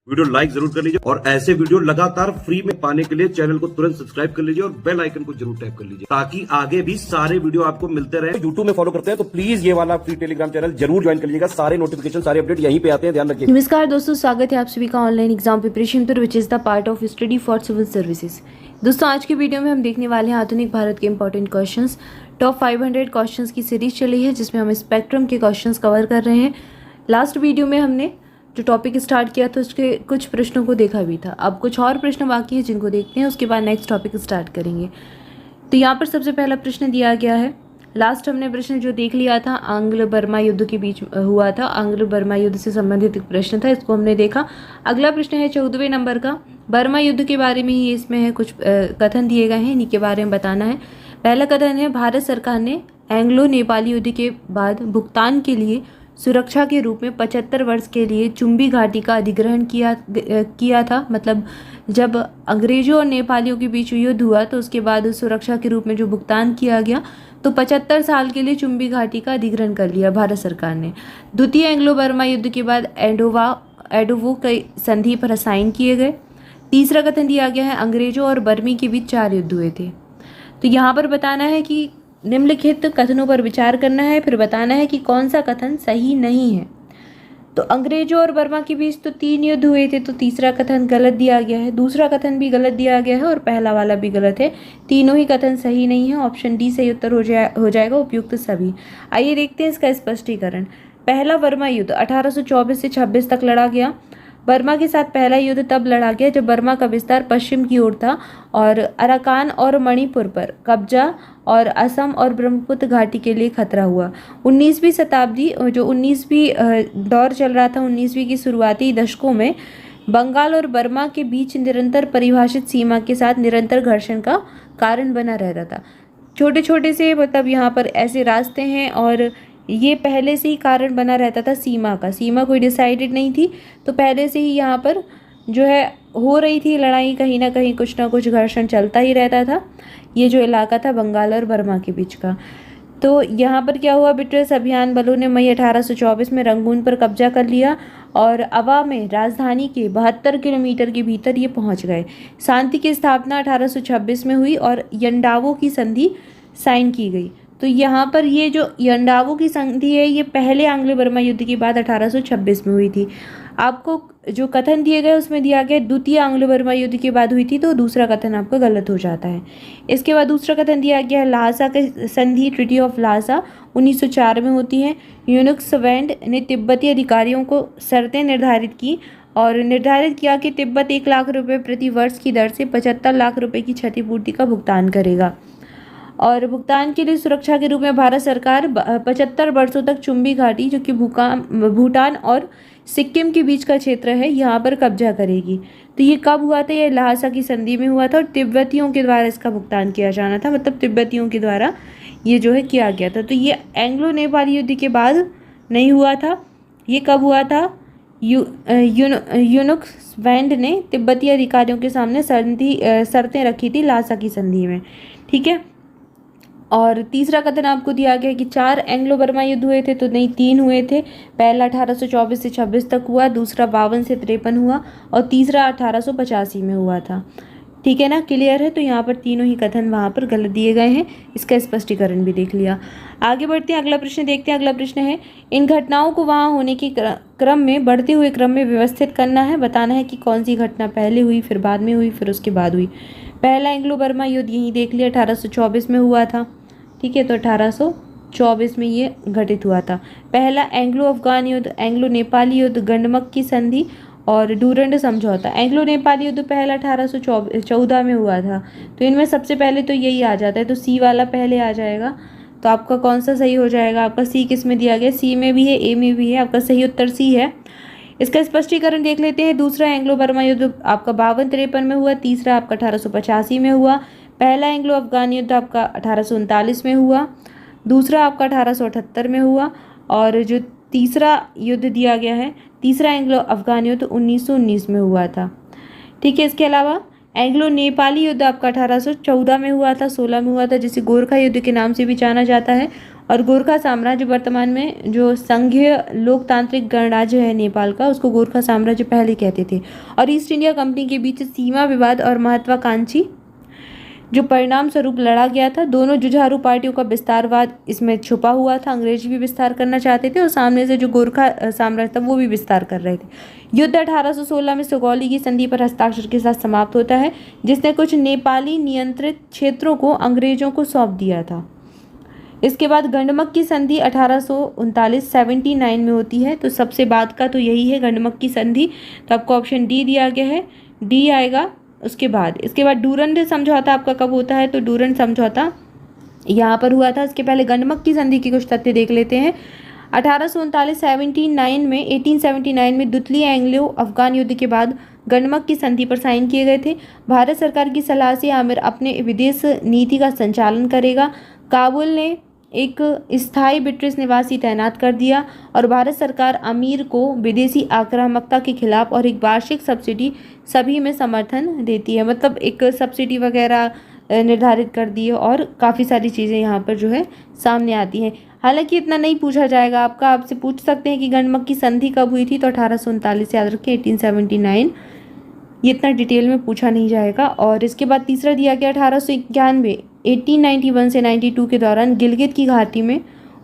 Video like जरूर कर लीजिए और ऐसे वीडियो लगातार फ्री में पाने के लिए चैनल को तुरंत सब्सक्राइब कर लीजिए और बेल आइकन को जरूर टैप कर लीजिए ताकि आगे भी सारे वीडियो आपको मिलते रहे। यूट्यूब में फॉलो करते हैं तो प्लीज ये वाला फ्री टेलीग्राम चैनल जरूर ज्वाइन कर लीजिएगा। सारे नोटिफिकेशन सारे अपडेट यहीं पे आते हैं, ध्यान रखिए। नमस्कार दोस्तों, स्वागत है आप सभी का ऑनलाइन एग्जाम प्रिपरेशन पर, which is the part of study for civil services. दोस्तों आज की वीडियो में हम देखने वाले हैं आधुनिक भारत के इंपॉर्टेंट क्वेश्चंस। टॉप 500 क्वेश्चंस की सीरीज चली है जिसमें हम स्पेक्ट्रम के क्वेश्चंस कवर कर रहे हैं। लास्ट वीडियो में हमने जो टॉपिक स्टार्ट किया था उसके कुछ प्रश्नों को देखा भी था। अब कुछ और प्रश्न बाकी है जिनको देखते हैं, उसके बाद नेक्स्ट टॉपिक स्टार्ट करेंगे। तो यहाँ पर सबसे पहला प्रश्न दिया गया है। लास्ट हमने प्रश्न जो देख लिया था आंग्ल बर्मा युद्ध के बीच हुआ था, आंग्ल बर्मा युद्ध से संबंधित एक प्रश्न था, इसको हमने देखा। अगला प्रश्न है 14वें नंबर का, बर्मा युद्ध के बारे में ही इसमें है, कुछ कथन दिए गए हैं, इन्हीं के बारे में बताना है। पहला कथन है, भारत सरकार ने एंग्लो नेपाली युद्ध के बाद भुगतान के लिए सुरक्षा के रूप में 75 वर्ष के लिए चुम्बी घाटी का अधिग्रहण किया था। मतलब जब अंग्रेजों और नेपालियों के बीच युद्ध हुआ तो उसके बाद सुरक्षा के रूप में जो भुगतान किया गया तो 75 साल के लिए चुम्बी घाटी का अधिग्रहण कर लिया भारत सरकार ने। द्वितीय एंग्लो बर्मा युद्ध के बाद एडोवो कई संधि पर साइन किए गए। तीसरा कथन दिया गया है, अंग्रेजों और बर्मी के बीच 4 युद्ध हुए थे। तो यहाँ पर बताना है कि निम्नलिखित कथनों पर विचार करना है, फिर बताना है कि कौन सा कथन सही नहीं है। तो अंग्रेजों और बर्मा के बीच तो 3 युद्ध हुए थे, तो तीसरा कथन गलत दिया गया है, दूसरा कथन भी गलत दिया गया है और पहला वाला भी गलत है। तीनों ही कथन सही नहीं है। ऑप्शन डी सही उत्तर हो जाएगा, उपयुक्त सभी। आइए देखते हैं इसका स्पष्टीकरण। पहला बर्मा युद्ध 1824 से 26 तक लड़ा गया। बर्मा के साथ पहला युद्ध तब लड़ा गया जब बर्मा का विस्तार पश्चिम की ओर था और अराकान और मणिपुर पर कब्जा और असम और ब्रह्मपुत्र घाटी के लिए खतरा हुआ। 19वीं शताब्दी जो 19वीं दौर चल रहा था, 19वीं की शुरुआती दशकों में बंगाल और बर्मा के बीच निरंतर परिभाषित सीमा के साथ निरंतर घर्षण का कारण बना रहता था। छोटे छोटे से मतलब यहाँ पर ऐसे रास्ते हैं और ये पहले से ही कारण बना रहता था सीमा का। सीमा कोई डिसाइडेड नहीं थी, तो पहले से ही यहाँ पर जो है हो रही थी लड़ाई, कहीं ना कहीं कुछ ना कुछ घर्षण चलता ही रहता था। ये जो इलाका था बंगाल और बर्मा के बीच का। तो यहाँ पर क्या हुआ, ब्रिटिश अभियान बलों ने मई 1824 में रंगून पर कब्जा कर लिया और अवा में राजधानी के 72 किलोमीटर के भीतर ये पहुँच गए। शांति की स्थापना 1826 में हुई और यंडावो की संधि साइन की गई। तो यहाँ पर ये जो यंडावो की संधि है ये पहले आंग्लो बर्मा युद्ध के बाद 1826 में हुई थी। आपको जो कथन दिए गए उसमें दिया गया द्वितीय आंग्लो बर्मा युद्ध के बाद हुई थी, तो दूसरा कथन आपका गलत हो जाता है। इसके बाद दूसरा कथन दिया गया है ल्हासा के संधि, ट्रीटी ऑफ ल्हासा 1904 में होती है। यूनुक्सवैंड ने तिब्बती अधिकारियों को शर्तें निर्धारित की और निर्धारित किया कि तिब्बत 1 लाख रुपये प्रति वर्ष की दर से 75 लाख रुपये की क्षतिपूर्ति का भुगतान करेगा और भुगतान के लिए सुरक्षा के रूप में भारत सरकार 75 वर्षों तक चुम्बी घाटी जो कि भूटान और सिक्किम के बीच का क्षेत्र है यहाँ पर कब्जा करेगी। तो ये कब हुआ था, ये ल्हासा की संधि में हुआ था और तिब्बतियों के द्वारा इसका भुगतान किया जाना था, मतलब तिब्बतियों के द्वारा ये जो है किया गया था। तो ये एंग्लो नेपाली युद्ध के बाद नहीं हुआ था। ये कब हुआ था, यूनुक्सवैंड ने तिब्बती अधिकारियों के सामने शर्तें रखी थी ल्हासा की संधि में, ठीक है। और तीसरा कथन आपको दिया गया कि 4 एंग्लो बर्मा युद्ध हुए थे, तो नहीं 3 हुए थे। पहला 1824 से 26 तक हुआ, दूसरा 52 से 53 हुआ और तीसरा 1885 में हुआ था, ठीक है ना, क्लियर है। तो यहाँ पर तीनों ही कथन वहाँ पर गलत दिए गए हैं, इसका स्पष्टीकरण भी देख लिया। आगे बढ़ते हैं, अगला प्रश्न देखते हैं। अगला प्रश्न है, इन घटनाओं को वहाँ होने के क्रम में बढ़ते हुए क्रम में व्यवस्थित करना है। बताना है कि कौन सी घटना पहले हुई, फिर बाद में हुई, फिर उसके बाद हुई। पहला एंग्लो बर्मा युद्ध यहीं देख लिया, 1824 में हुआ था, ठीक है। तो 1824 में ये घटित हुआ था। पहला एंग्लो अफगान युद्ध, एंग्लो नेपाली युद्ध, गंडमक की संधि और डूरंड समझौता। एंग्लो नेपाली युद्ध पहला 1814 में हुआ था, तो इनमें सबसे पहले तो यही आ जाता है, तो सी वाला पहले आ जाएगा। तो आपका कौन सा सही हो जाएगा, आपका सी किस में दिया गया, सी में भी है, ए में भी है, आपका सही उत्तर सी है। इसका स्पष्टीकरण देख लेते हैं। दूसरा एंग्लो बर्मा युद्ध आपका 52-53 में हुआ, तीसरा आपका 1885 में हुआ। पहला एंग्लो अफगान युद्ध आपका 1839 में हुआ, दूसरा आपका 1878 में हुआ और जो तीसरा युद्ध दिया गया है, तीसरा एंग्लो अफगान युद्ध 1919 में हुआ था, ठीक है। इसके अलावा एंग्लो नेपाली युद्ध आपका 1814 में हुआ था, 16 में हुआ था, जिसे गोरखा युद्ध के नाम से भी जाना जाता है और गोरखा साम्राज्य वर्तमान में जो संघीय लोकतांत्रिक गणराज्य है नेपाल का, उसको गोरखा साम्राज्य पहले कहते थे। और ईस्ट इंडिया कंपनी के बीच सीमा विवाद और महत्वाकांक्षी जो परिणाम स्वरूप लड़ा गया था, दोनों जुझारू पार्टियों का विस्तारवाद इसमें छुपा हुआ था। अंग्रेज भी विस्तार करना चाहते थे और सामने से जो गोरखा साम्राज्य था वो भी विस्तार कर रहे थे। युद्ध 1816 में सुगौली की संधि पर हस्ताक्षर के साथ समाप्त होता है, जिसने कुछ नेपाली नियंत्रित क्षेत्रों को अंग्रेजों को सौंप दिया था। इसके बाद गंडमक की संधि 1839-79 में होती है। तो सबसे बाद का तो यही है गंडमक की संधि, तो आपको ऑप्शन डी दिया गया है, डी आएगा उसके बाद। इसके बाद डूरंड समझौता आपका कब होता है, तो डूरंड समझौता यहाँ पर हुआ था। इसके पहले गंडमक की संधि की कुछ तथ्य देख लेते हैं। 1839 में दुतली एंग्लो अफगान युद्ध के बाद गंडमक की संधि पर साइन किए गए थे। भारत सरकार की सलाह से आमिर अपने विदेश नीति का संचालन करेगा। काबुल ने एक स्थायी ब्रिटिश निवासी तैनात कर दिया और भारत सरकार अमीर को विदेशी आक्रामकता के खिलाफ और एक वार्षिक सब्सिडी सभी में समर्थन देती है। मतलब एक सब्सिडी वगैरह निर्धारित कर दी है और काफ़ी सारी चीज़ें यहाँ पर जो है सामने आती हैं। हालांकि इतना नहीं पूछा जाएगा आपका, आपसे पूछ सकते हैं कि गंडमक की संधि कब हुई थी, तो 1839 याद रखें, 1879। ये इतना डिटेल में पूछा नहीं जाएगा। और इसके बाद तीसरा दिया गया 1891 1891 से 92 के दौरान गिलगित की घाटी में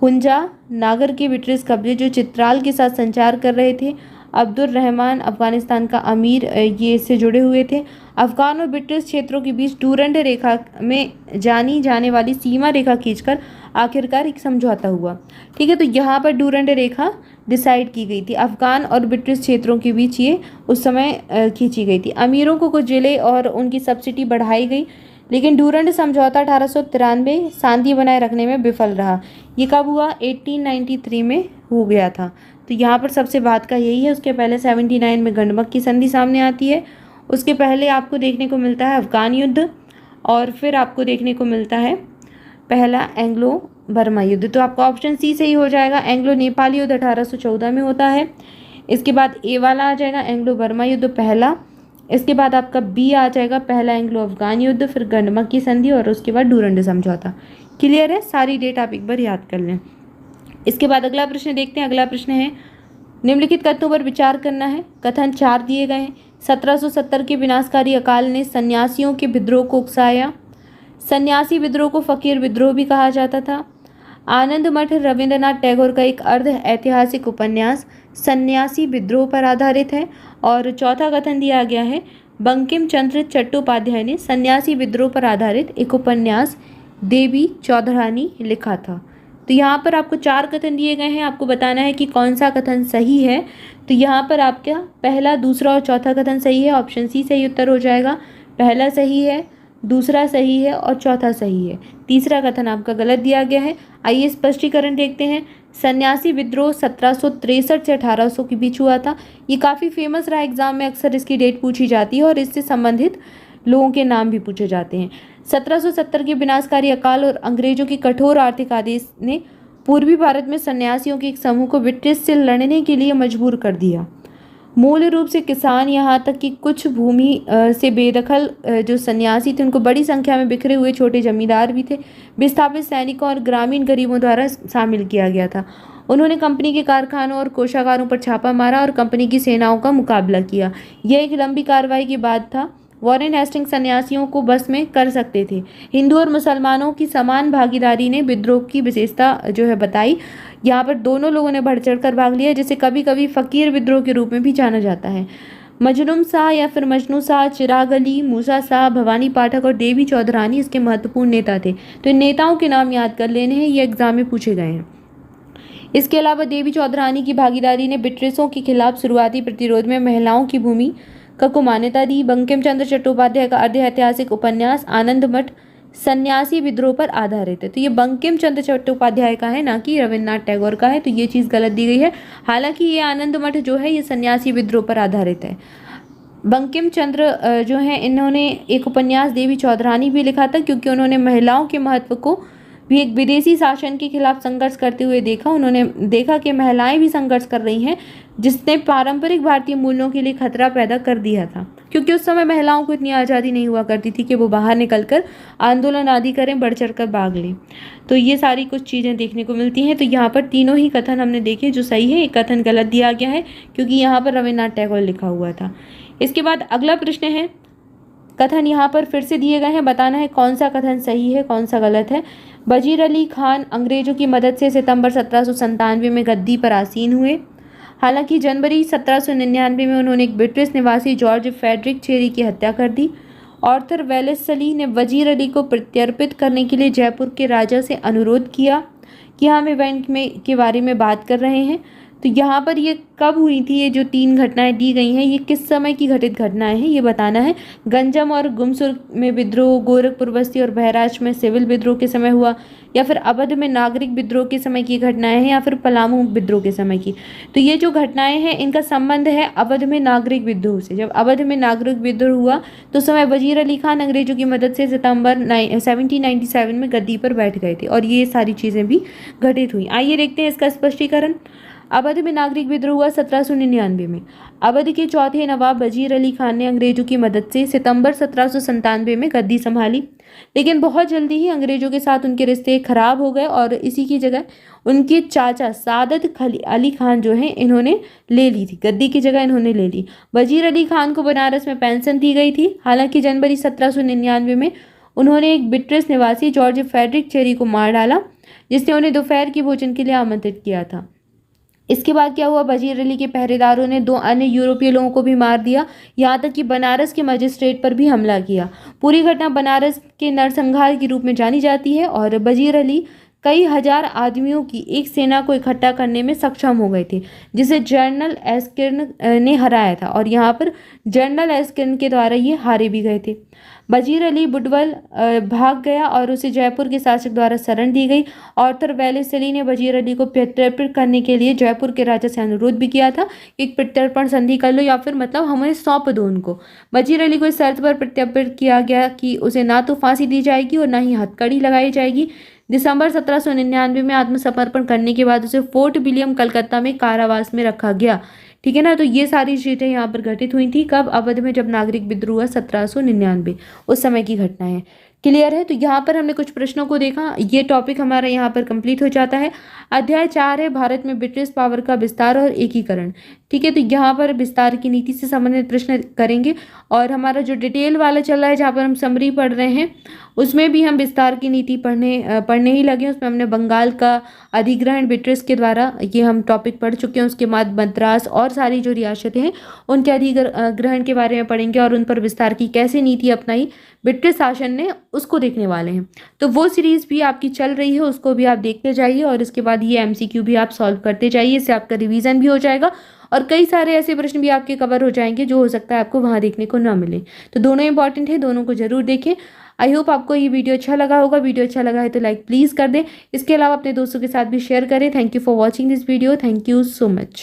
हुंजा नागर के ब्रिटिश कब्जे जो चित्राल के साथ संचार कर रहे थे। अब्दुल रहमान अफगानिस्तान का अमीर ये इससे जुड़े हुए थे। अफगान और ब्रिटिश क्षेत्रों के बीच डूरंड रेखा में जानी जाने वाली सीमा रेखा खींचकर आखिरकार एक समझौता हुआ। ठीक है, तो यहाँ पर डूरंड रेखा डिसाइड की गई थी। अफगान और ब्रिटिश क्षेत्रों के बीच ये उस समय खींची गई थी। अमीरों को कुछ जिले और उनकी सब्सिडी बढ़ाई गई, लेकिन डूरंड समझौता 1893 शांति बनाए रखने में विफल रहा। ये कब हुआ, 1893 में हो गया था। तो यहाँ पर सबसे बात का यही है। उसके पहले 79 में गंडमक की संधि सामने आती है। उसके पहले आपको देखने को मिलता है अफगान युद्ध, और फिर आपको देखने को मिलता है पहला एंग्लो बर्मा युद्ध। तो आपका ऑप्शन सी सही हो जाएगा। एंग्लो नेपाल युद्ध 1814 में होता है। इसके बाद ए वाला आ जाएगा एंग्लो बर्मा युद्ध पहला। इसके बाद आपका बी आ जाएगा पहला एंग्लो अफगान युद्ध, फिर गंडमक की संधि और उसके बाद डूरंड समझौता। क्लियर है, सारी डेट आप एक बार याद कर लें। इसके बाद अगला प्रश्न देखते हैं। अगला प्रश्न है, निम्नलिखित कथनों पर विचार करना है। कथन 4 दिए गए हैं। 1770 के विनाशकारी अकाल ने सन्यासियों के विद्रोह को उकसाया। सन्यासी विद्रोह को फकीर विद्रोह भी कहा जाता था। आनंद मठ रविंद्रनाथ टैगोर का एक अर्ध ऐतिहासिक उपन्यास सन्यासी विद्रोह पर आधारित है। और चौथा कथन दिया गया है, बंकिम चंद्र चट्टोपाध्याय ने सन्यासी विद्रोह पर आधारित एक उपन्यास देवी चौधरानी लिखा था। तो यहाँ पर आपको 4 कथन दिए गए हैं, आपको बताना है कि कौन सा कथन सही है। तो यहाँ पर आपका पहला, दूसरा और चौथा कथन सही है। ऑप्शन सी सही उत्तर हो जाएगा। पहला सही है, दूसरा सही है और चौथा सही है। तीसरा कथन आपका गलत दिया गया है। आइए स्पष्टीकरण देखते हैं। सन्यासी विद्रोह 1763 से 1800 के बीच हुआ था। ये काफ़ी फेमस रहा, एग्जाम में अक्सर इसकी डेट पूछी जाती है और इससे संबंधित लोगों के नाम भी पूछे जाते हैं। 1770 के विनाशकारी अकाल और अंग्रेजों की कठोर आर्थिक आदेश ने पूर्वी भारत में सन्यासियों के एक समूह को ब्रिटिश से लड़ने के लिए मजबूर कर दिया। मूल रूप से किसान, यहाँ तक कि कुछ भूमि से बेदखल जो सन्यासी थे, उनको बड़ी संख्या में बिखरे हुए छोटे जमींदार भी थे, विस्थापित सैनिकों और ग्रामीण गरीबों द्वारा शामिल किया गया था। उन्होंने कंपनी के कारखानों और कोषागारों पर छापा मारा और कंपनी की सेनाओं का मुकाबला किया। यह एक लंबी कार्रवाई के बाद था। वॉरेन हेस्टिंग्स सन्यासियों को बस में कर सकते थे। हिंदू और मुसलमानों की समान भागीदारी ने विद्रोह की विशेषता जो है बताई। यहाँ पर दोनों लोगों ने बढ़ चढ़ कर भाग लिया, जिसे कभी कभी फकीर विद्रोह के रूप में भी जाना जाता है। मजनूम शाह या फिर मजनू शाह, चिराग अली, मूसा शाह, भवानी पाठक और देवी चौधरानी इसके महत्वपूर्ण नेता थे। तो इन नेताओं के नाम याद कर लेने हैं, ये एग्जाम में पूछे गए हैं। इसके अलावा देवी चौधरानी की भागीदारी ने ब्रिटिशों के खिलाफ शुरुआती प्रतिरोध में महिलाओं की भूमिका को मान्यता दी। बंकिम चंद्र चट्टोपाध्याय का अर्ध ऐतिहासिक उपन्यास आनंद मठ सन्यासी विद्रोह पर आधारित है। तो ये बंकिम चंद्र चट्टोपाध्याय का है, ना कि रविन्द्रनाथ टैगोर का है। तो ये चीज़ गलत दी गई है। हालांकि ये आनंद मठ जो है ये सन्यासी विद्रोह पर आधारित है। बंकिम चंद्र जो है इन्होंने एक उपन्यास देवी चौधरानी भी लिखा था, क्योंकि उन्होंने महिलाओं के महत्व को भी एक विदेशी शासन के खिलाफ संघर्ष करते हुए देखा। उन्होंने देखा कि महिलाएं भी संघर्ष कर रही हैं, जिसने पारंपरिक भारतीय मूल्यों के लिए खतरा पैदा कर दिया था, क्योंकि उस समय महिलाओं को इतनी आज़ादी नहीं हुआ करती थी कि वो बाहर निकलकर आंदोलन आदि करें, बढ़ चढ़कर भाग लें। तो ये सारी कुछ चीज़ें देखने को मिलती हैं। तो यहाँ पर तीनों ही कथन हमने देखे जो सही है, एक कथन गलत दिया गया है क्योंकि यहाँ पर रविन्द्रनाथ टैगोर लिखा हुआ था। इसके बाद अगला प्रश्न है, कथन यहाँ पर फिर से दिए गए हैं, बताना है कौन सा कथन सही है कौन सा गलत है। वजीर अली खान अंग्रेजों की मदद से सितंबर 1797 में गद्दी पर आसीन हुए। हालांकि जनवरी 1799 में उन्होंने एक ब्रिटिश निवासी जॉर्ज फ्रेडरिक चेरी की हत्या कर दी। आर्थर वेलेस्ली ने वजीर अली को प्रत्यर्पित करने के लिए जयपुर के राजा से अनुरोध किया कि हम इवेंट में के बारे में बात कर रहे हैं। तो यहाँ पर ये कब हुई थी, ये जो 3 घटनाएं दी गई हैं ये किस समय की घटित घटनाएं हैं ये बताना है। गंजम और गुमसुर में विद्रोह, गोरखपुर बस्ती और बहराइच में सिविल विद्रोह के समय हुआ, या फिर अवध में नागरिक विद्रोह के समय की घटनाएं हैं, या फिर पलामू विद्रोह के समय की। तो ये जो घटनाएं हैं इनका संबंध है अवध में नागरिक विद्रोह से। जब अवध में नागरिक विद्रोह हुआ तो उस समय वजीर अली खान अंग्रेजों की मदद से सितंबर 1797 में गद्दी पर बैठ गए थे और ये सारी चीज़ें भी घटित हुई। आइए देखते हैं इसका स्पष्टीकरण। अवध में नागरिक विद्रोह हुआ 1799 में। अवध के चौथे नवाब वजीर अली खान ने अंग्रेजों की मदद से सितंबर 1797 में गद्दी संभाली, लेकिन बहुत जल्दी ही अंग्रेजों के साथ उनके रिश्ते खराब हो गए और इसी की जगह उनके चाचा सादत अली खान जो हैं इन्होंने ले ली थी, गद्दी की जगह इन्होंने ले ली। वजीर अली खान को बनारस में पेंशन दी गई थी। हालांकि जनवरी 1799 में उन्होंने एक ब्रिटिश निवासी जॉर्ज फ्रेडरिक चेरी को मार डाला, जिसने उन्हें दोपहर के भोजन के लिए आमंत्रित किया था। इसके बाद क्या हुआ, वजीर अली के पहरेदारों ने 2 अन्य यूरोपीय लोगों को भी मार दिया, यहाँ तक कि बनारस के मजिस्ट्रेट पर भी हमला किया। पूरी घटना बनारस के नरसंहार के रूप में जानी जाती है और वजीर अली कई हजार आदमियों की एक सेना को इकट्ठा करने में सक्षम हो गए थे, जिसे जनरल एस्किर्न ने हराया था और यहाँ पर जनरल एस्किर्न के द्वारा ये हारे भी गए थे। वजीर अली बुडवल भाग गया और उसे जयपुर के शासक द्वारा शरण दी गई। आर्थर वेलेस्ली ने वजीर अली को प्रत्यर्पित करने के लिए जयपुर के राजा से अनुरोध भी किया था कि एक प्रत्यर्पण संधि कर लो, या फिर मतलब हमें सौंप दो उनको। वजीर अली को इस शर्त पर प्रत्यर्पित किया गया कि उसे ना तो फांसी दी जाएगी और ना ही हथकड़ी लगाई जाएगी। दिसंबर 1799 में आत्मसमर्पण करने के बाद उसे फोर्ट विलियम कलकत्ता में कारावास में रखा गया। ठीक है ना। तो ये सारी चीज़ें यहाँ पर घटित हुई थी कब, अवध में जब नागरिक विद्रोह हुआ 1799, उस समय की घटना है। क्लियर है। तो यहाँ पर हमने कुछ प्रश्नों को देखा, ये टॉपिक हमारा यहाँ पर कंप्लीट हो जाता है। अध्याय 4 है भारत में ब्रिटिश पावर का विस्तार और एकीकरण। ठीक है, तो यहाँ पर विस्तार की नीति से संबंधित प्रश्न करेंगे और हमारा जो डिटेल वाला चल रहा है जहाँ पर हम समरी पढ़ रहे हैं उसमें भी हम विस्तार की नीति पढ़ने ही लगे। उसमें हमने बंगाल का अधिग्रहण ब्रिटिश के द्वारा ये हम टॉपिक पढ़ चुके हैं। उसके बाद मद्रास और सारी जो रियासतें हैं उनके अधिग्रहण के बारे में पढ़ेंगे और उन पर विस्तार की कैसे नीति अपनाई ब्रिटिश शासन ने, उसको देखने वाले हैं। तो वो सीरीज़ भी आपकी चल रही है, उसको भी आप देखते जाइए और इसके बाद ये MCQ भी आप सॉल्व करते जाइए। इससे आपका रिवीजन भी हो जाएगा और कई सारे ऐसे प्रश्न भी आपके कवर हो जाएंगे जो हो सकता है आपको वहाँ देखने को ना मिले। तो दोनों इंपॉर्टेंट है, दोनों को जरूर देखें। आई होप आपको ये वीडियो अच्छा लगा होगा। वीडियो अच्छा लगा है तो लाइक प्लीज़ कर दें। इसके अलावा अपने दोस्तों के साथ भी शेयर करें। Thank you for watching this video. Thank you so much.